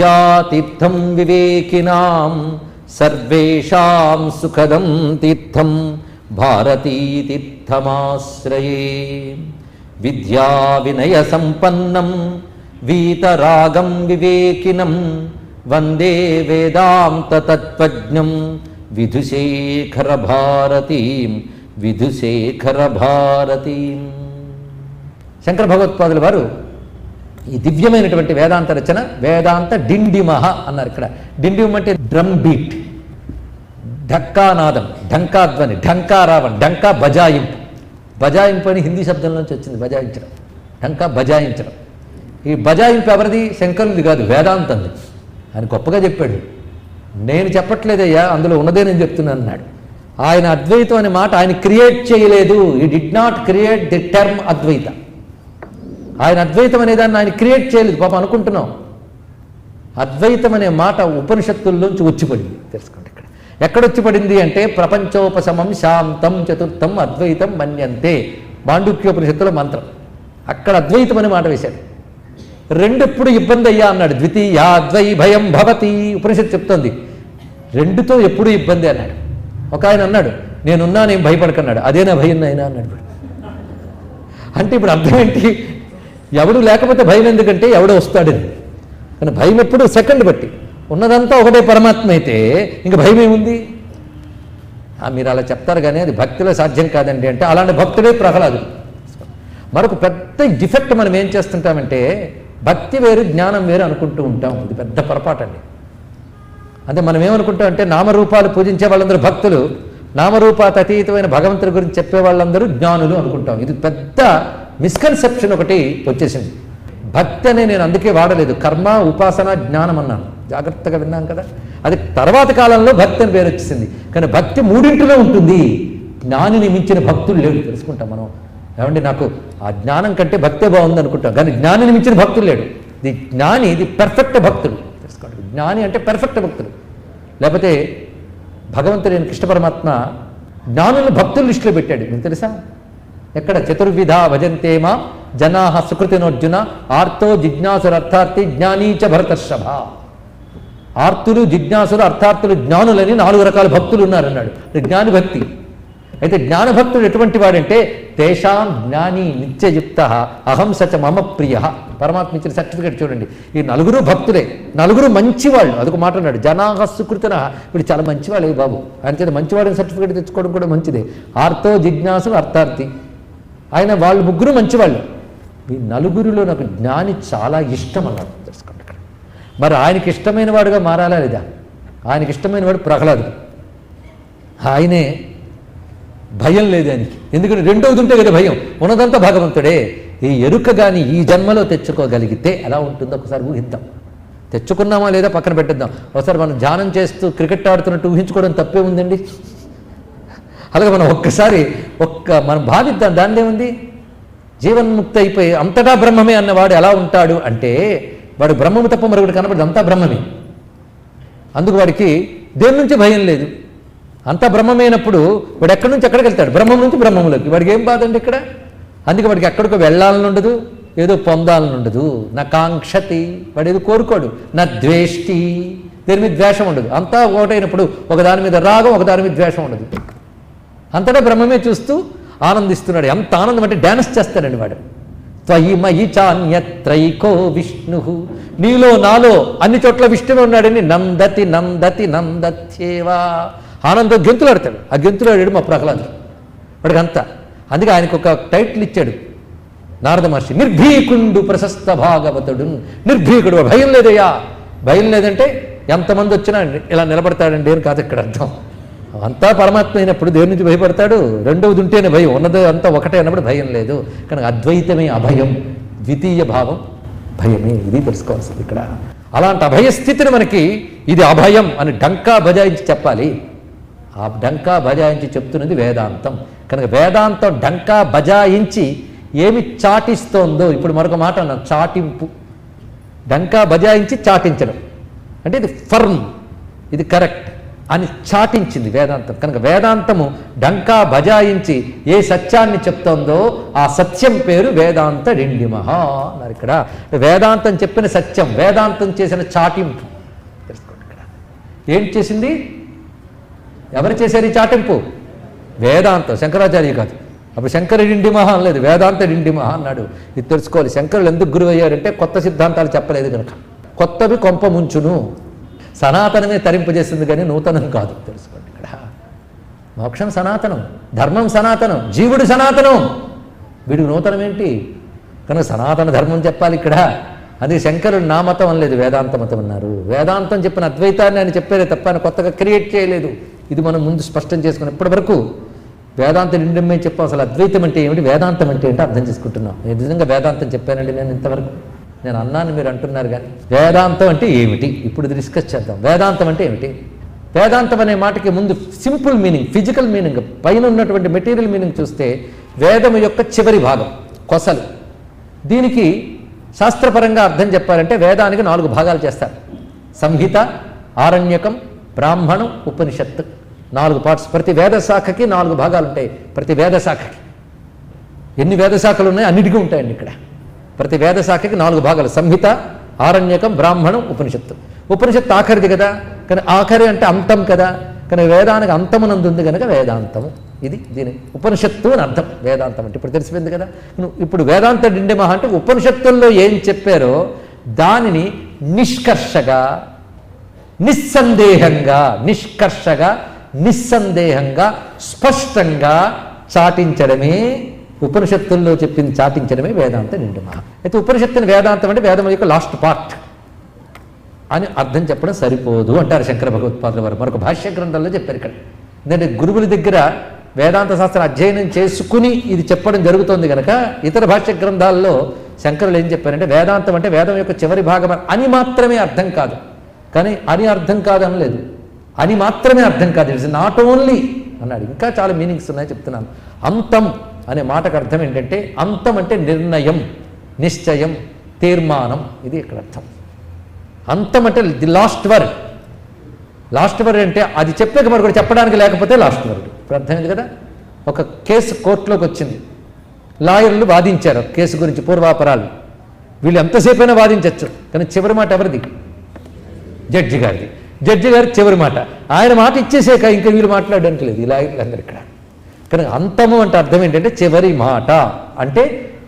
విద్యాతీర్థం వివేకినాం సర్వేషాం సుఖదం తీర్థం భారతీతీర్థమాశ్రయే. విద్యా వినయ సంపన్నం వీతరాగం వివేకినం వందే వేదాంత తత్వజ్ఞం విధుశేఖర భారతీం విధుశేఖర భారతీం. శంకర భగవత్పాదుల వారు ఈ దివ్యమైనటువంటి వేదాంత రచన వేదాంత డిండిమహ అన్నారు. ఇక్కడ డిండిమం అంటే డ్రమ్ బీట్, ఢక్కానాదం, ఢంకాధ్వని, ఢంకారావం, ఢంకా బజాయింపు. బజాయింపు అని హిందీ శబ్దం నుంచి వచ్చింది, బజాయించడం, ఢంకా బజాయించడం. ఈ బజాయింపు ఎవరిది? శంకరుది కాదు, వేదాంతంది. ఆయన గొప్పగా చెప్పాడు. నేను చెప్పట్లేదయ్యా, అందులో ఉన్నదే నేను చెప్తున్నాను అన్నాడు. ఆయన అద్వైతం అనే మాట ఆయన క్రియేట్ చేయలేదు. ఈ did not create the term అద్వైత. ఆయన అద్వైతం అనేదాన్ని ఆయన క్రియేట్ చేయలేదు. పాపం అనుకుంటున్నాం. అద్వైతం అనే మాట ఉపనిషత్తుల్లోంచి వచ్చిపడింది. తెలుసుకోండి, ఇక్కడ ఎక్కడొచ్చి పడింది అంటే ప్రపంచోపశమం శాంతం చతుర్థం అద్వైతం మన్యంతే, మాండుక్యోపనిషత్తుల మంత్రం. అక్కడ అద్వైతం అనే మాట వేశాడు. రెండెప్పుడు ఇబ్బంది అయ్యా అన్నాడు. ద్వితీయాద్వై భయం భవతి ఉపనిషత్తు చెప్తోంది. రెండుతో ఎప్పుడు ఇబ్బంది అన్నాడు. ఒక ఆయన అన్నాడు, నేనున్నా నేను భయపడకన్నాడు. అదేనా భయం అయినా అన్నాడు. అంటే ఇప్పుడు అర్థం ఏంటి? ఎవడు లేకపోతే భయం ఎందుకంటే ఎవడో వస్తాడని. కానీ భయం ఎప్పుడు సెకండ్ బట్టి. ఉన్నదంతా ఒకటే పరమాత్మ అయితే ఇంక భయం ఏముంది? మీరు అలా చెప్తారు కానీ అది భక్తిలో సాధ్యం కాదండి అంటే అలాంటి భక్తుడే ప్రహ్లాదుడు. మరొక పెద్ద డిఫెక్ట్ మనం ఏం చేస్తుంటామంటే భక్తి వేరు జ్ఞానం వేరు అనుకుంటూ ఉంటాం. ఇది పెద్ద పొరపాటు అండి. అంటే మనం ఏమనుకుంటాం అంటే నామరూపాలు పూజించే వాళ్ళందరూ భక్తులు, నామరూపాత అతీతమైన భగవంతుడి గురించి చెప్పే వాళ్ళందరూ జ్ఞానులు అనుకుంటాం. ఇది పెద్ద మిస్కన్సెప్షన్ ఒకటి వచ్చేసింది. భక్తి అనే నేను అందుకే వాడలేదు, కర్మ ఉపాసన జ్ఞానం అన్నాను. జాగ్రత్తగా విన్నాం కదా. అది తర్వాత కాలంలో భక్తి అని పేరు వచ్చేసింది. కానీ భక్తి మూడింటిలో ఉంటుంది. జ్ఞానిని మించిన భక్తులు లేడు. తెలుసుకుంటాం మనం. ఏమండి, నాకు ఆ జ్ఞానం కంటే భక్తే బాగుంది అనుకుంటాం, కానీ జ్ఞానిని మించిన భక్తులు లేడు. ది జ్ఞాని, ఇది పెర్ఫెక్ట్ భక్తుడు. తెలుసుకోండి, జ్ఞాని అంటే పెర్ఫెక్ట్ భక్తుడు. లేకపోతే భగవంతుడైన కృష్ణ పరమాత్మ జ్ఞానులను భక్తుల లిస్టులో పెట్టాడు. మీకు తెలుసా? ఎక్కడ? చతుర్విధ భజంతేమా జనా సుకృతినోర్జున ఆర్తో జిజ్ఞాసురు అర్థార్థి జ్ఞానీచ భరతర్షభ. ఆర్తులు, జిజ్ఞాసులు, అర్థార్థులు, జ్ఞానులని 4 రకాల భక్తులు ఉన్నారన్నాడు. జ్ఞాని భక్తి. అయితే జ్ఞానభక్తుడు ఎటువంటి వాడంటే తేషాం జ్ఞాని నిత్యయుక్త అహం సచ మమ ప్రియ. పరమాత్మ ఇచ్చిన సర్టిఫికేట్ చూడండి. ఈ 4 భక్తులే, 4 మంచివాళ్ళు. అదొక మాట అన్నాడు, జనాహ సుకృతిన. ఇప్పుడు చాలా మంచివాళ్ళే బాబు. ఆయన చేత మంచివాడిని సర్టిఫికేట్ తెచ్చుకోవడం కూడా మంచిదే. ఆర్తో జిజ్ఞాసులు అర్థార్థి, ఆయన వాళ్ళు 3 మంచివాళ్ళు. ఈ 4లో నాకు జ్ఞాని చాలా ఇష్టం అన్నాడు. తెలుసుకోండి ఇక్కడ. మరి ఆయనకి ఇష్టమైన వాడుగా మారాలా లేదా? ఆయనకి ఇష్టమైన వాడు ప్రహ్లాదుడు. ఆయనే భయం లేదు ఆయనకి. ఎందుకంటే రెండవది ఉంటే కదా భయం. ఉన్నదంతా భగవంతుడే. ఈ ఎరుక కానీ ఈ జన్మలో తెచ్చుకోగలిగితే ఎలా ఉంటుందో ఒకసారి ఊహిద్దాం. తెచ్చుకున్నామా లేదా పక్కన పెట్టిద్దాం. ఒకసారి మనం ధ్యానం చేస్తూ క్రికెట్ ఆడుతున్నట్టు ఊహించుకోవడం తప్పే ఉందండి. అలాగే మనం ఒక్కసారి మనం భావిద్దాం, దానిదే ఉంది. జీవన్ముక్తి అయిపోయి అంతటా బ్రహ్మమే అన్నవాడు ఎలా ఉంటాడు అంటే వాడు బ్రహ్మము తప్ప మరొకటి కనబడదు, అంతా బ్రహ్మమే. అందుకు వాడికి దేని నుంచి భయం లేదు. అంతా బ్రహ్మమైనప్పుడు వాడు ఎక్కడి నుంచి ఎక్కడికి వెళ్తాడు? బ్రహ్మం నుంచి బ్రహ్మంలోకి. వాడికి ఏం బాధ అండి ఇక్కడ? అందుకే వాడికి ఎక్కడికో వెళ్ళాలని ఉండదు, ఏదో పొందాలని ఉండదు. నా కాంక్షతి, వాడు ఏదో కోరుకోడు. నా ద్వేష్టి, దేని మీద ద్వేషం ఉండదు. అంతా ఒకటైనప్పుడు ఒకదాని మీద రాగం, ఒకదాని మీద ద్వేషం ఉండదు. అంతటా బ్రహ్మమే చూస్తూ ఆనందిస్తున్నాడు. ఎంత ఆనందం అంటే డ్యాన్స్ చేస్తాడండి వాడు. త్వయి మయి చాన్యత్రైకో విష్ణు, నీలో నాలో అన్ని చోట్ల విష్ణువే ఉన్నాడని నందతి నందతి నందత్యేవా. ఆనందం గెంతులు ఆడతాడు. ఆ గెంతులు ఆడాడు మా ప్రహ్లాదుడు. వాడికి అంతా. అందుకే ఆయనకు ఒక టైటిల్ ఇచ్చాడు నారద మహర్షి, నిర్భీకుండు ప్రశస్త భాగవతుడు. నిర్భీకుడు, భయం లేదయ్యా. భయం లేదంటే ఎంతమంది వచ్చినా ఇలా నిలబడతాడండి అని కాదు ఇక్కడ అర్థం. అంతా పరమాత్మ అయినప్పుడు దేవుడి నుంచి భయపడతాడు. రెండవది ఉంటేనే భయం, ఉన్నది అంతా ఒకటే అన్నప్పుడు భయం లేదు. కనుక అద్వైతమే అభయం, ద్వితీయ భావం భయమే. ఇది తెలుసుకోవాల్సింది ఇక్కడ. అలాంటి అభయస్థితిని మనకి ఇది అభయం అని డంకా బజాయించి చెప్పాలి. ఆ డంకా బజాయించి చెప్తున్నది వేదాంతం. కనుక వేదాంతం డంకా బజాయించి ఏమి చాటిస్తోందో ఇప్పుడు మరొక మాట అన్నాం, చాటింపు. డంకా బజాయించి చాటించడం అంటే ఇది ఫర్మ్, ఇది కరెక్ట్ అని చాటించింది వేదాంతం. కనుక వేదాంతము డంకా బజాయించి ఏ సత్యాన్ని చెప్తోందో ఆ సత్యం పేరు వేదాంత డిండిమహ అన్నారు. ఇక్కడ వేదాంతం చెప్పిన సత్యం, వేదాంతం చేసిన చాటింపు తెలుసుకోండి. ఇక్కడ ఏం చేసింది? ఎవరు చేశారు ఈ చాటింపు? వేదాంతం, శంకరాచార్య కాదు. అప్పుడు శంకర డిండిమహ అనలేదు, వేదాంత డిండిమహ అన్నాడు. ఇది తెలుసుకోవాలి. శంకరులు ఎందుకు గురువయ్యారంటే కొత్త సిద్ధాంతాలు చెప్పలేదు కనుక. కొత్తవి కొంప ముంచును, సనాతనమే తరింపజేసింది కానీ నూతనం కాదు. తెలుసుకోండి. ఇక్కడ మోక్షం సనాతనం, ధర్మం సనాతనం, జీవుడు సనాతనం, వీడికి నూతనం ఏంటి? కనుక సనాతన ధర్మం చెప్పాలి ఇక్కడ. అది శంకరుడు నా మతం అనలేదు, వేదాంత మతం అన్నారు. వేదాంతం చెప్పిన అద్వైతాన్ని ఆయన చెప్పారే తప్ప ఆయన కొత్తగా క్రియేట్ చేయలేదు. ఇది మనం ముందు స్పష్టం చేసుకుని ఇప్పటి వరకు వేదాంత నిండమే చెప్పాం. అసలు అద్వైతం అంటే ఏమిటి, వేదాంతం అంటే ఏంటో అర్థం చేసుకుంటున్నాం. నేను నిజంగా వేదాంతం చెప్పానండి నేను ఇంతవరకు? నేను అన్నాను మీరు అంటున్నారు కానీ వేదాంతం అంటే ఏమిటి ఇప్పుడు డిస్కస్ చేద్దాం. వేదాంతం అంటే ఏమిటి? వేదాంతం అనే మాటకి ముందు సింపుల్ మీనింగ్, ఫిజికల్ మీనింగ్, పైన ఉన్నటువంటి మెటీరియల్ మీనింగ్ చూస్తే వేదము యొక్క చివరి భాగం, కొసలు. దీనికి శాస్త్రపరంగా అర్థం చెప్పాలంటే వేదానికి 4 భాగాలు చేస్తారు. సంహిత, ఆరణ్యకం, బ్రాహ్మణం, ఉపనిషత్తు, 4 పార్ట్స్. ప్రతి వేద శాఖకి 4 భాగాలు ఉంటాయి. ప్రతి వేద శాఖకి ఎన్ని వేద శాఖలు ఉన్నాయో అన్నిటికీ ఉంటాయండి ఇక్కడ. ప్రతి వేద శాఖకి 4 భాగాలు: సంహిత, ఆరణ్యకం, బ్రాహ్మణం, ఉపనిషత్తు. ఉపనిషత్తు ఆఖరిది కదా, కానీ ఆఖరి అంటే అంతం కదా, కానీ వేదానికి అంతమునందు ఉంది కనుక వేదాంతము. ఇది దీని ఉపనిషత్తు అని అర్థం. వేదాంతం అంటే ఇప్పుడు తెలిసిపోయింది కదా. ఇప్పుడు వేదాంత డిండిమహ అంటే ఉపనిషత్తుల్లో ఏం చెప్పారో దానిని నిష్కర్షగా, నిస్సందేహంగా, నిస్సందేహంగా స్పష్టంగా చాటించడమే, ఉపనిషత్తుల్లో చెప్పింది చాటించడమే వేదాంత డిండిమహ. అయితే ఉపనిషత్తుని వేదాంతం అంటే వేదం యొక్క లాస్ట్ పార్ట్ అని అర్థం చెప్పడం సరిపోదు అంటారు శంకర భగవత్పాదుల వారు. మరొక భాష్య గ్రంథంలో చెప్పారు ఇక్కడ. ఎందుకంటే గురువుల దగ్గర వేదాంత శాస్త్రం అధ్యయనం చేసుకుని ఇది చెప్పడం జరుగుతోంది కనుక ఇతర భాష్య గ్రంథాల్లో శంకరులు ఏం చెప్పారంటే వేదాంతం అంటే వేదం యొక్క చివరి భాగం అని మాత్రమే అర్థం కాదు. కానీ అని అర్థం కాదు అనలేదు, అని మాత్రమే అర్థం కాదు, ఇట్స్ నాట్ ఓన్లీ అన్నాడు. ఇంకా చాలా మీనింగ్స్ ఉన్నాయి చెప్తున్నాను. అంతం అనే మాటకు అర్థం ఏంటంటే అంతం అంటే నిర్ణయం, నిశ్చయం, తీర్మానం. ఇది ఇక్కడ అర్థం. అంతం అంటే the last word. Last word అంటే అది చెప్పాక మరి కూడా చెప్పడానికి లేకపోతే లాస్ట్ వర్డ్. ఇప్పుడు అర్థమైంది కదా. ఒక కేసు కోర్టులోకి వచ్చింది, లాయర్లు వాదించారు కేసు గురించి, పూర్వాపరాలు. వీళ్ళు ఎంతసేపు అయినా వాదించవచ్చు, కానీ చివరి మాట ఎవరిది? జడ్జి గారిది. జడ్జి గారి చివరి మాట. ఆయన మాట ఇచ్చేసాక ఇంకా వీళ్ళు మాట్లాడడానికి లేదు ఈ లాయర్లు అందరు ఇక్కడ. కానీ అంతము అంటే అర్థం ఏంటంటే చివరి మాట, అంటే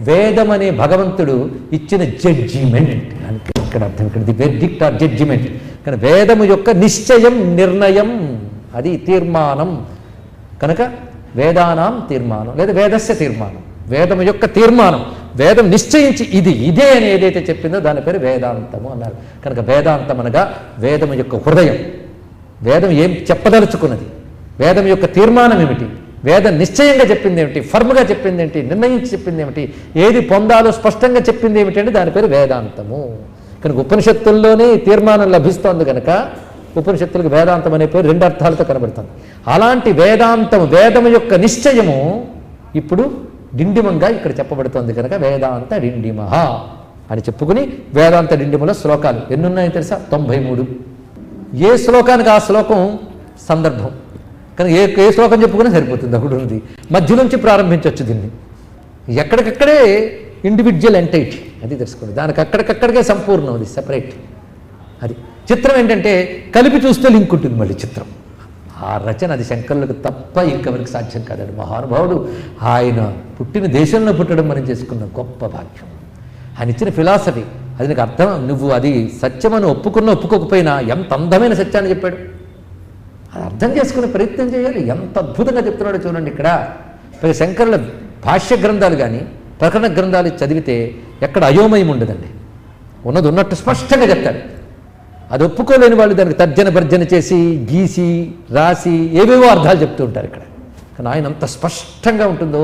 వేదం అనే భగవంతుడు ఇచ్చిన జడ్జిమెంట్ అని ఇక్కడ అర్థం. ఇక్కడ ది వెర్డిక్ట్ ఆర్ జడ్జిమెంట్. కానీ వేదము యొక్క నిశ్చయం, నిర్ణయం, అది తీర్మానం. కనుక వేదానాం తీర్మానం లేదా వేదస్య తీర్మానం, వేదము యొక్క తీర్మానం. వేదం నిశ్చయించి ఇదే అని ఏదైతే చెప్పిందో దాని పేరు వేదాంతము అన్నారు. కనుక వేదాంతం అనగా వేదము యొక్క హృదయం, వేదం ఏం చెప్పదలుచుకున్నది, వేదం యొక్క తీర్మానం ఏమిటి, వేదం నిశ్చయంగా చెప్పింది ఏమిటి, ఫర్మ్గా చెప్పింది ఏమిటి, నిర్ణయించి చెప్పింది ఏమిటి, ఏది పొందాలో స్పష్టంగా చెప్పింది ఏమిటి అంటే దాని పేరు వేదాంతము. కనుక ఉపనిషత్తుల్లోనే తీర్మానం లభిస్తోంది కనుక ఉపనిషత్తులకు వేదాంతం అనే పేరు 2 అర్థాలతో కనబడుతుంది. అలాంటి వేదాంతము, వేదము యొక్క నిశ్చయము ఇప్పుడు డిండిమంగా ఇక్కడ చెప్పబడుతోంది కనుక వేదాంత డిండిమహ అని చెప్పుకుని వేదాంత డిండిమలో శ్లోకాలు ఎన్నున్నాయో తెలుసా? 93. ఏ శ్లోకానికి ఆ శ్లోకం సందర్భం, కానీ ఏ శ్లోకం చెప్పుకునే సరిపోతుంది. అప్పుడు ఉంది మధ్య నుంచి ప్రారంభించవచ్చు దీన్ని. ఎక్కడికక్కడే ఇండివిజువల్ ఎంటైటీ, అది తెలుసుకోండి. దానికి అక్కడికక్కడికే సంపూర్ణం, అది సెపరేట్. అది చిత్రం ఏంటంటే కలిపి చూస్తే లింక్ ఉంటుంది మళ్ళీ చిత్రం. ఆ రచన అది శంకరులకు తప్ప ఇంకెవరికి సాధ్యం కాదండి. మహానుభావుడు ఆయన పుట్టిన దేశంలో పుట్టడం మనం చేసుకున్న గొప్ప భాగ్యం. ఆయన ఇచ్చిన ఫిలాసఫీ అది నీకు అర్థం. నువ్వు అది సత్యమని ఒప్పుకోకపోయినా ఎంత అందమైన సత్యాన్ని చెప్పాడు. అది అర్థం చేసుకునే ప్రయత్నం చేయాలి. ఎంత అద్భుతంగా చెప్తున్నాడో చూడండి ఇక్కడ. శంకరుల భాష్య గ్రంథాలు కానీ ప్రకరణ గ్రంథాలు చదివితే ఎక్కడ అయోమయం ఉండదండి. ఉన్నది ఉన్నట్టు స్పష్టంగా చెప్తాడు. అది ఒప్పుకోలేని వాళ్ళు దానికి తర్జన భర్జన చేసి గీసి రాసి ఏవేవో అర్థాలు చెప్తూ ఉంటారు ఇక్కడ. కానీ ఆయన అంత స్పష్టంగా ఉంటుందో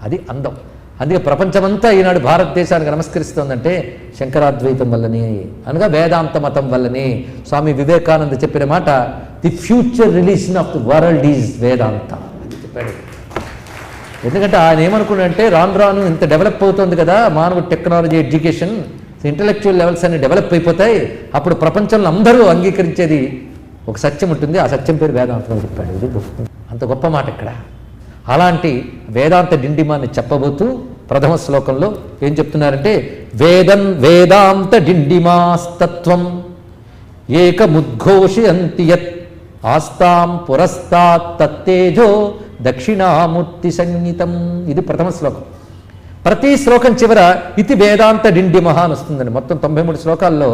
అది అందం. అందుకే ప్రపంచమంతా ఈనాడు భారతదేశానికి నమస్కరిస్తోందంటే శంకరాద్వైతం వల్లనే, అనగా వేదాంత మతం వల్లనే. స్వామి వివేకానంద చెప్పిన మాట, the future religion of the world is Vedanta అని చెప్పాడు. ఎందుకంటే ఆయన ఏమనుకున్నాడంటే రాను రాను ఇంత డెవలప్ అవుతుంది కదా మానవుడు, టెక్నాలజీ, ఎడ్యుకేషన్, ఇంటలెక్చువల్ లెవెల్స్ అన్ని డెవలప్ అయిపోతాయి. అప్పుడు ప్రపంచంలో అందరూ అంగీకరించేది ఒక సత్యం ఉంటుంది, ఆ సత్యం పేరు వేదాంతం చెప్పాడు. ఇది అంత గొప్ప మాట ఇక్కడ. అలాంటి వేదాంత డిండిమాన్ని చెప్పబోతూ ప్రథమ శ్లోకంలో ఏం చెప్తున్నారంటే, వేదాంత డిండిమాస్తత్వం ఏకముద్ఘోషయంతి యత్ ఆస్తాం పురస్తాత్ తత్తేజో దక్షిణామూర్తి సంగీతం. ఇది ప్రథమ శ్లోకం. ప్రతి శ్లోకం చివర ఇతి వేదాంత డిండిమహ అని వస్తుందండి. మొత్తం 93 శ్లోకాల్లో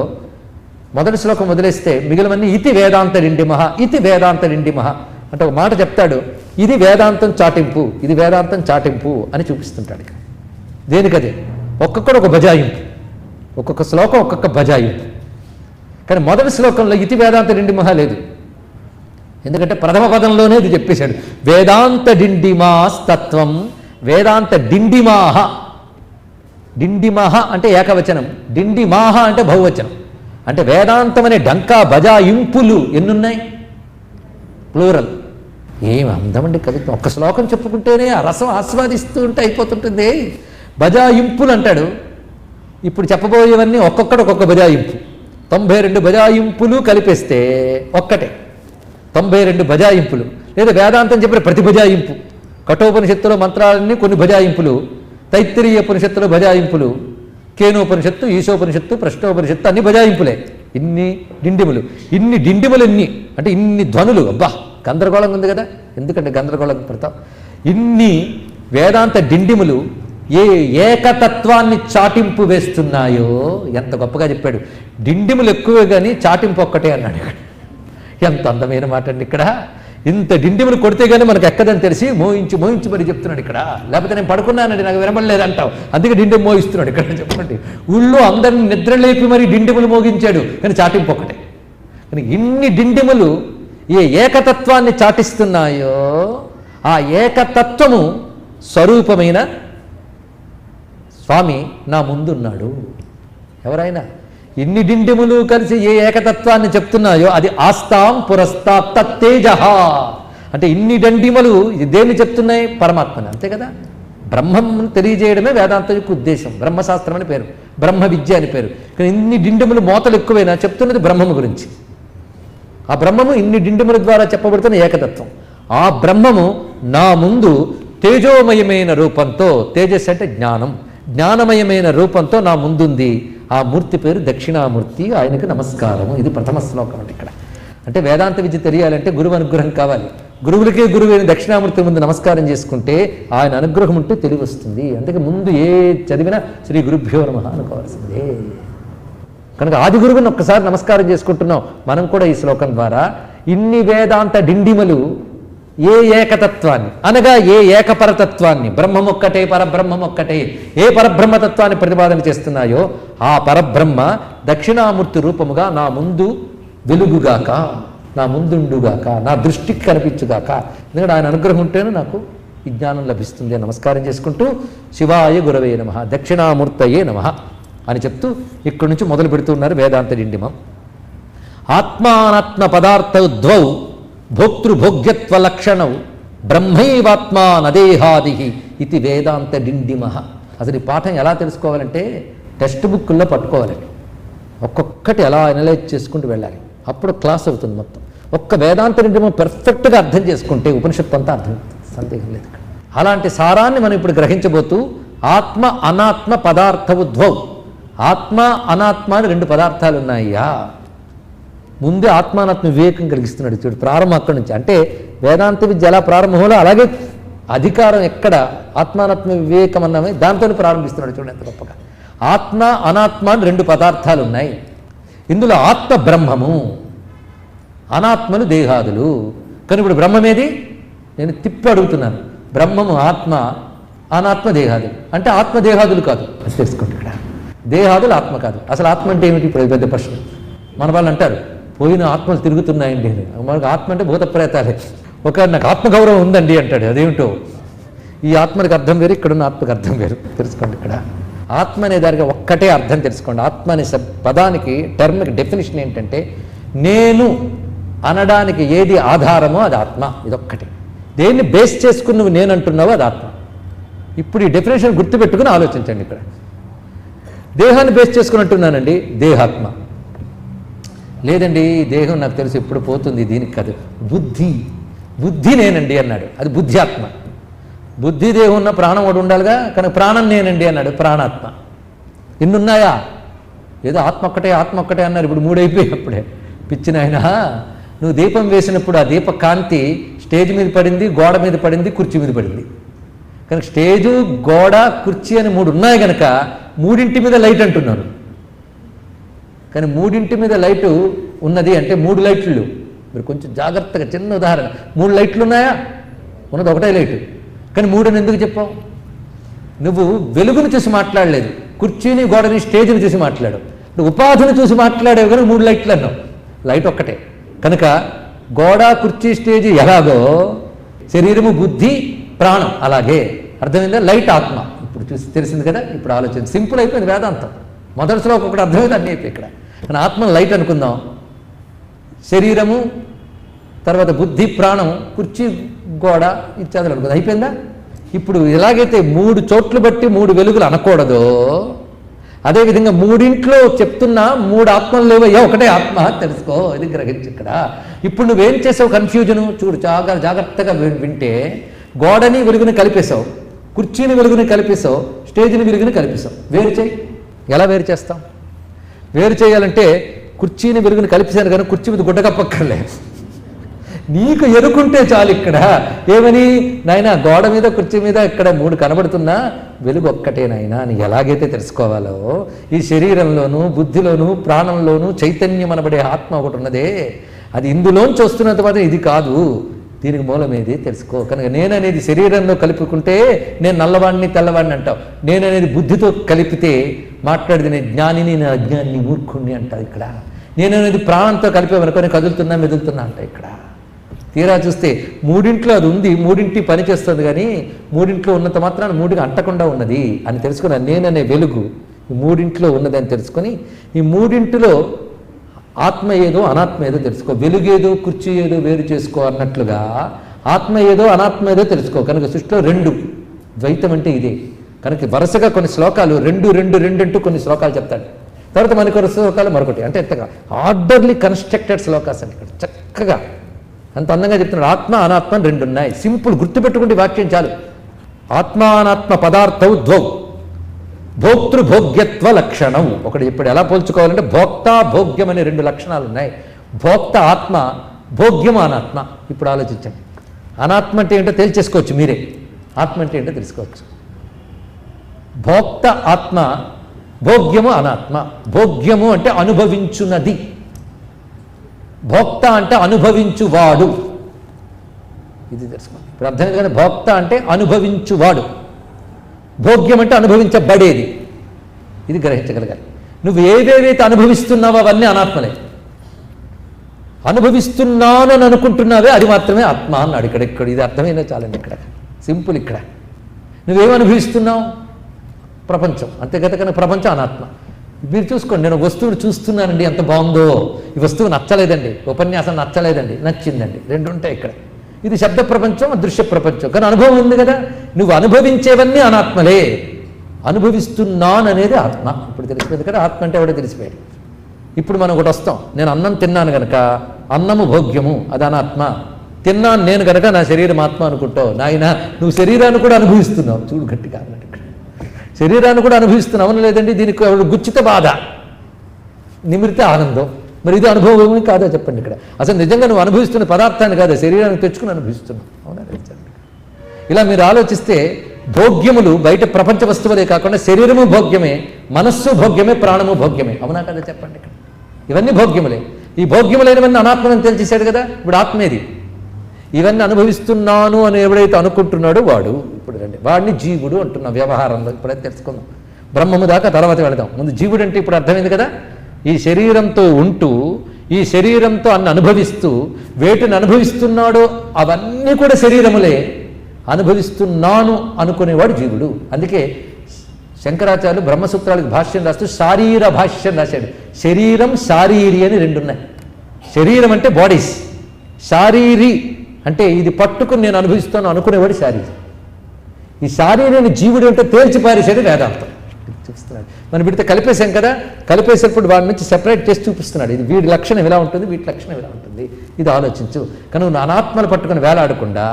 మొదటి శ్లోకం వదిలేస్తే మిగిలినవన్నీ ఇతి వేదాంత డిండిమహ, ఇతి వేదాంత డిండిమహ అంటే ఒక మాట చెప్తాడు, ఇది వేదాంతం చాటింపు, ఇది వేదాంతం చాటింపు అని చూపిస్తుంటాడు. ఇక దేనికదే ఒక్కొక్కడు ఒక బజాయింపు, ఒక్కొక్క శ్లోకం ఒక్కొక్క బజాయింపు. కానీ మొదటి శ్లోకంలో ఇతి వేదాంత డిండిమహ లేదు. ఎందుకంటే ప్రథమ పదంలోనే ఇది చెప్పేశాడు, వేదాంత డిండిమాస్తత్వం వేదాంత డిండిమాహ. డిండిమహ అంటే ఏకవచనం, డిండిమాహ అంటే బహువచనం. అంటే వేదాంతం అనే డంకా బజాయింపులు ఎన్నున్నాయి? ప్లూరల్. ఏం అందమండి కవిత్వం. ఒక్క శ్లోకం చెప్పుకుంటేనే ఆ రసం ఆస్వాదిస్తూ ఉంటే అయిపోతుంటుంది. బజాయింపులు అంటాడు. ఇప్పుడు చెప్పబోయేవన్నీ ఒక్కొక్కటి ఒక్కొక్క బజాయింపు. 92 బజాయింపులు కలిపేస్తే ఒక్కటే 92 బజాయింపులు. లేదా వేదాంతం చెప్పిన ప్రతి బజాయింపు, కఠోపనిషత్తులో మంత్రాలన్నీ కొన్ని బజాయింపులు, తైత్తిరీయ ఉపనిషత్తులో బజాయింపులు, కేనోపనిషత్తు, ఈశోపనిషత్తు, ప్రశ్నోపనిషత్తు అన్ని బజాయింపులే. ఇన్ని డిండిములు, ఇన్ని డిండిములు ఎన్ని అంటే ఇన్ని ధ్వనులు. అబ్బా గందరగోళంగా ఉంది కదా. ఎందుకంటే గందరగోళం పెడతాం. ఇన్ని వేదాంత డిండిములు ఏ ఏకతత్వాన్ని చాటింపు వేస్తున్నాయో ఎంత గొప్పగా చెప్పాడు. డిండిములు ఎక్కువే కానీ చాటింపు ఒక్కటే అన్నాడు. ఎంత అందమైన మాట అండి. ఇక్కడ ఇంత డిండిములు కొడితే కానీ మనకు ఎక్కదని తెలిసి మోయించి మరి చెప్తున్నాడు ఇక్కడ. లేకపోతే నేను పడుకున్నానండి నాకు వినబడలేదు అంటావు, అందుకే డిండిము మోగిస్తున్నాడు ఇక్కడ. చెప్పండి, ఊళ్ళో అందరిని నిద్రలేపి మరి డిండిములు మోగించాడు, కానీ చాటింపు ఒకటే. కానీ ఇన్ని డిండిములు ఏ ఏకతత్వాన్ని చాటిస్తున్నాయో ఆ ఏకతత్వము స్వరూపమైన స్వామి నా ముందున్నాడు. ఎవరైనా ఇన్ని డిండిములు కలిసి ఏ ఏకతత్వాన్ని చెప్తున్నాయో అది ఆస్తాం పురస్తాత్ తత్తేజః. అంటే ఇన్ని డండిమలు దేన్ని చెప్తున్నాయి? పరమాత్మని. అంతే కదా. బ్రహ్మం తెలియజేయడమే వేదాంతం యొక్క ఉద్దేశం. బ్రహ్మశాస్త్రం అని పేరు, బ్రహ్మ విద్య అని పేరు. కానీ ఇన్ని డిండిములు మోతలు ఎక్కువైనా చెప్తున్నది బ్రహ్మము గురించి. ఆ బ్రహ్మము ఇన్ని డిండిముల ద్వారా చెప్పబడుతున్న ఏకతత్వం. ఆ బ్రహ్మము నా ముందు తేజోమయమైన రూపంతో, తేజస్ అంటే జ్ఞానం, జ్ఞానమయమైన రూపంతో నా ముందుంది. ఆ మూర్తి పేరు దక్షిణామూర్తి, ఆయనకు నమస్కారము. ఇది ప్రథమ శ్లోకం అంటే ఇక్కడ. అంటే వేదాంత విద్య తెలియాలంటే గురువు అనుగ్రహం కావాలి. గురువులకే గురువైన దక్షిణామూర్తి ముందు నమస్కారం చేసుకుంటే ఆయన అనుగ్రహం ఉంటే తెలివి వస్తుంది. అందుకే ముందు ఏ చదివినా శ్రీ గురుభ్యో నమః అనుకోవాల్సిందే. కనుక ఆది గురువుని ఒక్కసారి నమస్కారం చేసుకుంటున్నాం మనం కూడా ఈ శ్లోకం ద్వారా. ఇన్ని వేదాంత డిండిమలు ఏ ఏకతత్వాన్ని అనగా ఏ ఏకపరతత్వాన్ని, బ్రహ్మం ఒక్కటే పరబ్రహ్మం ఒక్కటే, ఏ పరబ్రహ్మతత్వాన్ని ప్రతిపాదన చేస్తున్నాయో ఆ పరబ్రహ్మ దక్షిణామూర్తి రూపముగా నా ముందు వెలుగుగాక, నా ముందుండుగాక, నా దృష్టికి కనిపించుగాక. ఎందుకంటే ఆయన అనుగ్రహం ఉంటేనే నాకు ఈ జ్ఞానం లభిస్తుంది. నమస్కారం చేసుకుంటూ శివాయ గురవే నమః, దక్షిణామూర్తయే నమః అని చెప్తూ ఇక్కడి నుంచి మొదలు పెడుతున్నారు వేదాంత డిండిమం. ఆత్మానాత్మ పదార్థౌద్వౌ భోక్తృభోగ్యత్వ లక్షణౌ బ్రహ్మైవాత్మా నదేహాది ఇది వేదాంత డిండిమః. అసలు ఈ పాఠం ఎలా తెలుసుకోవాలంటే టెక్స్ట్ బుక్కుల్లో పట్టుకోవాలి. ఒక్కొక్కటి ఎలా అనలైజ్ చేసుకుంటూ వెళ్ళాలి. అప్పుడు క్లాస్ అవుతుంది మొత్తం. ఒక్క వేదాంత డిండిమం పెర్ఫెక్ట్గా అర్థం చేసుకుంటే ఉపనిషత్తు అంతా అర్థం, సందేహం లేదు. అలాంటి సారాన్ని మనం ఇప్పుడు గ్రహించబోతూ ఆత్మ అనాత్మ పదార్థవు ద్వౌ. ఆత్మ అనాత్మ అని 2 పదార్థాలు ఉన్నాయ్యా. ముందే ఆత్మానాత్మ వివేకం కలిగిస్తున్నాడు. చూడు ప్రారంభం అక్కడి నుంచి. అంటే వేదాంత విద్య ఎలా ప్రారంభంలో అలాగే అధికారం ఎక్కడ ఆత్మానాత్మ వివేకం అన్నామే దాంతో ప్రారంభిస్తున్నాడు. చూడండి ఎంత గొప్పగా. ఆత్మ అనాత్మ అని 2 పదార్థాలు ఉన్నాయి. ఇందులో ఆత్మ బ్రహ్మము, అనాత్మలు దేహాదులు. కానీ ఇప్పుడు బ్రహ్మమేది? నేను తిప్పి అడుగుతున్నాను. బ్రహ్మము ఆత్మ, అనాత్మ దేహాదులు. అంటే ఆత్మ దేహాదులు కాదు అది తెలుసుకోండి. ఇక్కడ దేహాదులు ఆత్మ కాదు. అసలు ఆత్మ అంటే ఏమిటి? ఇప్పుడు పెద్ద ప్రశ్న. మన వాళ్ళు అంటారు పోయిన ఆత్మలు తిరుగుతున్నాయండి అని. మనకు ఆత్మ అంటే భూత ప్రేతాలే. ఒక నాకు ఆత్మగౌరవం ఉందండి అంటాడు. అదేమిటో ఈ ఆత్మనికి అర్థం వేరు, ఇక్కడున్న ఆత్మకి అర్థం వేరు. తెలుసుకోండి. ఇక్కడ ఆత్మ అనే దానికి ఒక్కటే అర్థం తెలుసుకోండి. ఆత్మ అనే పదానికి టర్మ్కి డెఫినేషన్ ఏంటంటే నేను అనడానికి ఏది ఆధారమో అది ఆత్మ. ఇదొక్కటి. దేన్ని బేస్ చేసుకుని నువ్వు నేను అంటున్నావో అది ఆత్మ. ఇప్పుడు ఈ డెఫినేషన్ గుర్తుపెట్టుకుని ఆలోచించండి. ఇక్కడ దేహాన్ని బేస్ చేసుకుని అంటున్నానండి, దేహాత్మ. లేదండి ఈ దేహం నాకు తెలుసు ఎప్పుడు పోతుంది, దీనికి కాదు, బుద్ధి నేనండి అన్నాడు. అది బుద్ధ్యాత్మ. బుద్ధి దేహం ఉన్న ప్రాణం ఒకటి ఉండాలిగా, కనుక ప్రాణం నేనండి అన్నాడు, ప్రాణాత్మ. ఇన్నున్నాయా? ఏదో ఆత్మ ఒక్కటే అన్నారు, ఇప్పుడు 3 అయిపోయాయి. అప్పుడే పిచ్చిన ఆయన, నువ్వు దీపం వేసినప్పుడు ఆ దీప కాంతి స్టేజ్ మీద పడింది, గోడ మీద పడింది, కుర్చీ మీద పడింది. కనుక స్టేజు, గోడ, కుర్చీ అని 3 ఉన్నాయి కనుక 3 మీద లైట్ అంటున్నాను. కానీ 3 మీద లైటు ఉన్నది అంటే 3 లైట్లు. మీరు కొంచెం జాగ్రత్తగా, చిన్న ఉదాహరణ, 3 లైట్లు ఉన్నాయా? ఉన్నది ఒకటే లైటు, కానీ 3 ఎందుకు చెప్పావు? నువ్వు వెలుగును చూసి మాట్లాడలేదు, కుర్చీని, గోడని, స్టేజ్ని చూసి మాట్లాడు. నువ్వు ఉపాధిని చూసి మాట్లాడేవి కానీ 3 లైట్లు అన్నావు. లైట్ ఒక్కటే. కనుక గోడ, కుర్చీ, స్టేజ్ ఎలాగో శరీరము, బుద్ధి, ప్రాణం అలాగే. అర్థమైందా? లైట్ ఆత్మ. ఇప్పుడు చూసి తెలిసింది కదా. ఇప్పుడు ఆలోచన సింపుల్ అయిపోయింది. వేదాంతం మొదటిలో ఒక్కొక్కటి అర్థమైంది, అన్నీ అయిపోయి. ఇక్కడ కానీ ఆత్మ లైట్ అనుకుందాం. శరీరము, తర్వాత బుద్ధి, ప్రాణం, కుర్చీ, గోడ ఇత్యాదులు అనుకుందాం. అయిపోయిందా? ఇప్పుడు ఎలాగైతే 3 చోట్లు బట్టి 3 వెలుగులు అనకూడదో, అదేవిధంగా 3 చెప్తున్నా 3 ఆత్మలు లేవయ్యా, ఒకటే ఆత్మ తెలుసుకో. ఇది గ్రహించి ఇక్కడ. ఇప్పుడు నువ్వేం చేసావు? కన్ఫ్యూజను చూడు, జాగ్రత్తగా వింటే, గోడని వెలుగుని కలిపేశావు, కుర్చీని వెలుగుని కలిపేశావు, స్టేజ్ని వెలుగుని కలిపేశావు. వేరు చేయి. ఎలా వేరు చేస్తాం? వేరు చేయాలంటే కుర్చీని వెలుగుని కలిపేశాను కానీ కుర్చీ మీద గుడ్డ కప్పక్కర్లే, నీకు ఎరుకుంటే చాలు. ఇక్కడ ఏమని, నాయన గోడ మీద, కుర్చీ మీద ఇక్కడ 3 కనబడుతున్నా వెలుగు ఒక్కటే నాయన అని ఎలాగైతే తెలుసుకోవాలో, ఈ శరీరంలోనూ, బుద్ధిలోనూ, ప్రాణంలోనూ చైతన్యం అనబడే ఆత్మ ఒకటి ఉన్నదే, అది ఇందులోంచి వస్తున్నంత మాత్రం ఇది కాదు, దీనికి మూలమేది తెలుసుకో. కనుక నేననేది శరీరంలో కలుపుకుంటే నేను నల్లవాడిని, తెల్లవాడిని అంటావు. నేననేది బుద్ధితో కలిపితే మాట్లాడితే నేను జ్ఞానిని, నేను అజ్ఞానిని, మూర్ఖుణ్ణి అంటావు. ఇక్కడ నేననేది ప్రాణంతో కలిపేవనుకొని కదులుతున్నా, మెదులుతున్నా అంటావు. ఇక్కడ తీరా చూస్తే 3 అది ఉంది, 3 పని చేస్తుంది, కానీ 3 ఉన్నంత మాత్రాన్ని 3కి అంటకుండా ఉన్నది అని తెలుసుకున్నా. నేననే వెలుగు ఈ 3 ఉన్నది అని తెలుసుకొని, ఈ 3 ఆత్మ ఏదో, అనాత్మ ఏదో తెలుసుకో. వెలుగేదో, కుర్చీ ఏదో వేరు చేసుకో అన్నట్లుగా ఆత్మ ఏదో, అనాత్మ ఏదో తెలుసుకో. కనుక సృష్టిలో 2 ద్వైతం అంటే ఇదే. కనుక వరుసగా కొన్ని శ్లోకాలు 2 అంటూ కొన్ని శ్లోకాలు చెప్తాడు. తర్వాత మనకి కొన్ని శ్లోకాలు మరొకటి, అంటే ఎంతగా ఆర్డర్లీ కన్స్ట్రక్టెడ్ శ్లోకాస్ అని ఇక్కడ చక్కగా అంత అందంగా చెప్తున్నాడు. ఆత్మ, అనాత్మ 2 ఉన్నాయి. సింపుల్ గుర్తుపెట్టుకుంటే వాక్యం చాలు. ఆత్మానాత్మ పదార్థౌ ద్వౌ భోక్తృభోగ్యత్వ లక్షణం. ఒకటి ఇప్పుడు ఎలా పోల్చుకోవాలంటే భోక్త, భోగ్యం అనే 2 లక్షణాలు ఉన్నాయి. భోక్త ఆత్మ, భోగ్యం అనాత్మ. ఇప్పుడు ఆలోచించండి. అనాత్మ అంటే ఏంటో తేల్చేసుకోవచ్చు మీరే, ఆత్మ అంటే ఏంటో తెలుసుకోవచ్చు. భోక్త ఆత్మ, భోగ్యము అనాత్మ. భోగ్యము అంటే అనుభవించున్నది, భోక్త అంటే అనుభవించువాడు. ఇది తెలుసుకోండి. ఇప్పుడు అర్థం కానీ భోక్త అంటే అనుభవించువాడు, భోగ్యం అంటే అనుభవించబడేది. ఇది గ్రహించగలగాలి. నువ్వు ఏవేవైతే అనుభవిస్తున్నావో అవన్నీ అనాత్మలే. అనుభవిస్తున్నానని అనుకుంటున్నావే అది మాత్రమే ఆత్మ అన్నాడు. ఇక్కడ ఇది అర్థమైనా చాలండి. ఇక్కడ సింపుల్. ఇక్కడ నువ్వేం అనుభవిస్తున్నావు? ప్రపంచం. అంతేగత కానీ ప్రపంచం అనాత్మ. మీరు చూసుకోండి, నేను వస్తువుని చూస్తున్నానండి, ఎంత బాగుందో. ఈ వస్తువు నచ్చలేదండి, ఉపన్యాసం నచ్చలేదండి, నచ్చిందండి, 2 ఉంటాయి ఇక్కడ. ఇది శబ్ద ప్రపంచం, దృశ్య ప్రపంచం. కానీ అనుభవం ఉంది కదా. నువ్వు అనుభవించేవన్నీ అనాత్మలే, అనుభవిస్తున్నాననేది ఆత్మ. ఇప్పుడు తెలిసిపోయింది కదా, ఆత్మ అంటే ఎవడో తెలిసిపోయాడు. ఇప్పుడు మనం ఒకటి వస్తాం, నేను అన్నం తిన్నాను కనుక అన్నము భోగ్యము, అది అనాత్మ. తిన్నాను నేను కనుక నా శరీరం ఆత్మ అనుకుంటావు. నాయన నువ్వు శరీరాన్ని కూడా అనుభవిస్తున్నావు. చూడు గట్టిగా అన్నట్టు, శరీరాన్ని కూడా అనుభవిస్తున్నావు. అవును లేదండి, దీనికి గుచ్చిత బాధ, నిమిరిత ఆనందం. మరి ఇది అనుభవం కాదా చెప్పండి. ఇక్కడ అసలు నిజంగా నువ్వు అనుభవిస్తున్న పదార్థాన్ని కాదా, శరీరాన్ని తెచ్చుకుని అనుభవిస్తున్నావు. అవునా? ఇలా మీరు ఆలోచిస్తే భోగ్యములు బయట ప్రపంచ వస్తువులే కాకుండా శరీరము భోగ్యమే, మనస్సు భోగ్యమే, ప్రాణము భోగ్యమే. అవునా కదా చెప్పండి. ఇక్కడ ఇవన్నీ భోగ్యములే. ఈ భోగ్యములైనవన్నీ అనాత్మని తెలిసేశాడు కదా. ఇప్పుడు ఆత్మేది. ఇవన్నీ అనుభవిస్తున్నాను అని ఎవడైతే అనుకుంటున్నాడో వాడు. ఇప్పుడు రండి, వాడిని జీవుడు అంటున్నా వ్యవహారంలో. ఇప్పుడైతే తెలుసుకుందాం. బ్రహ్మము దాకా తర్వాత వెళదాం. ముందు జీవుడు అంటే ఇప్పుడు అర్థమైంది కదా. ఈ శరీరంతో ఉంటూ, ఈ శరీరంతో అన్ని అనుభవిస్తూ, వేటిని అనుభవిస్తున్నాడో అవన్నీ కూడా శరీరములే. అనుభవిస్తున్నాను అనుకునేవాడు జీవుడు. అందుకే శంకరాచార్యులు బ్రహ్మసూత్రాలకు భాష్యం రాస్తూ శారీర భాష్యం రాశాడు. శరీరం, శారీరి అని 2 ఉన్నాయి. శరీరం అంటే బాడీస్, శారీరి అంటే ఇది పట్టుకుని నేను అనుభవిస్తాను అనుకునేవాడు శారీరి. ఈ శారీరని జీవుడు అంటే తేల్చిపారేసాడు వేదాంతం. చూపిస్తున్నాడు. మనం వీడితో కలిపేశాం కదా, కలిపేసేటప్పుడు వాడి నుంచి సెపరేట్ చేసి చూపిస్తున్నాడు. ఇది వీడి లక్షణం ఇలా ఉంటుంది, వీటి లక్షణం ఇలా ఉంటుంది, ఇది ఆలోచించు. కానీ నువ్వు అనాత్మలు పట్టుకుని వేలాడకుండా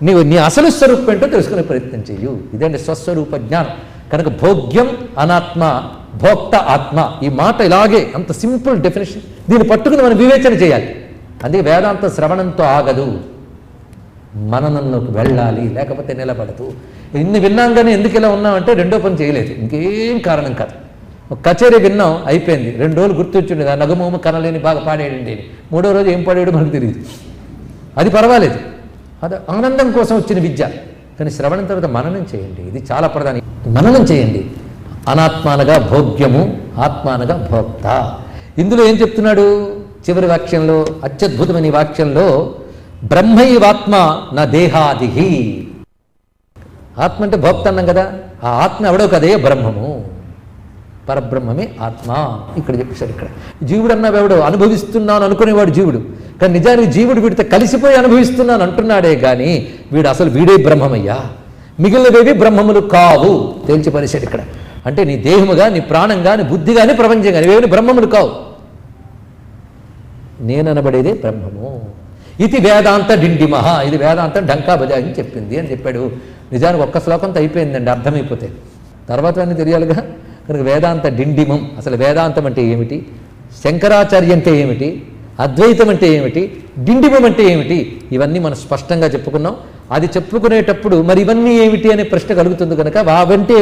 నీవు నీ అసలు స్వరూపం ఏంటో తెలుసుకునే ప్రయత్నం చేయు. ఇదండి స్వస్వరూప జ్ఞానం. కనుక భోగ్యం అనాత్మ, భోక్త ఆత్మ, ఈ మాట ఇలాగే అంత సింపుల్ డెఫినేషన్. దీన్ని పట్టుకుని మనం వివేచన చేయాలి. అందుకే వేదాంత శ్రవణంతో ఆగదు, మననంలోకి వెళ్ళాలి, లేకపోతే నిలబడదు. ఇన్ని విన్నాం కానీ ఎందుకు ఇలా ఉన్నామంటే రెండో పని చేయలేదు, ఇంకేం కారణం కాదు. ఒక కచేరీ విన్నాం, అయిపోయింది. 2 రోజులు గుర్తొచ్చిండేది, ఆ నగమోము కనలేని బాగా పాడేయండి అని. 3వ రోజు ఏం పాడాడు మనకు తెలియదు. అది పర్వాలేదు, అది ఆనందం కోసం వచ్చిన విద్య. కానీ శ్రవణం తర్వాత మననం చేయండి, ఇది చాలా ప్రధానం. మననం చేయండి. అనాత్మానగా భోగ్యము, ఆత్మానగా భోక్త. ఇందులో ఏం చెప్తున్నాడు చివరి వాక్యంలో, అత్యద్భుతమైన ఈ వాక్యంలో, బ్రహ్మైవాత్మ నా దేహాదిహి. ఆత్మ అంటే భోక్త అన్నాం కదా, ఆ ఆత్మ ఎవడో కదే బ్రహ్మము, పరబ్రహ్మమే ఆత్మ. ఇక్కడ చెప్పేశాడు. ఇక్కడ జీవుడు అన్నావు ఎవడో, అనుభవిస్తున్నాను అనుకునేవాడు జీవుడు. కానీ నిజానికి జీవుడు వీడితో కలిసిపోయి అనుభవిస్తున్నాను అంటున్నాడే కానీ వీడే బ్రహ్మమయ్యా, మిగిలినవేవి బ్రహ్మములు కావు తేల్చి పరిశాడు ఇక్కడ. అంటే నీ దేహముగా, నీ ప్రాణంగా, నీ బుద్ధి కానీ ప్రపంచం కానీ ఇవేమి బ్రహ్మములు కావు, నేననబడేదే బ్రహ్మము. ఇది వేదాంత డిండిమహ, ఇది వేదాంతం డంకా బజాయి చెప్పింది అని చెప్పాడు. నిజానికి ఒక్క శ్లోకంతో అయిపోయిందండి, అర్థమైపోతే. తర్వాత అన్నీ తెలియాలిగా. కనుక వేదాంత డిండిమం, అసలు వేదాంతం అంటే ఏమిటి, శంకరాచార్య అంటే ఏమిటి, అద్వైతం అంటే ఏమిటి, డిండిమం అంటే ఏమిటి, ఇవన్నీ మనం స్పష్టంగా చెప్పుకున్నాం. అది చెప్పుకునేటప్పుడు మరి ఇవన్నీ ఏమిటి అనే ప్రశ్న కలుగుతుంది కనుక అవంటే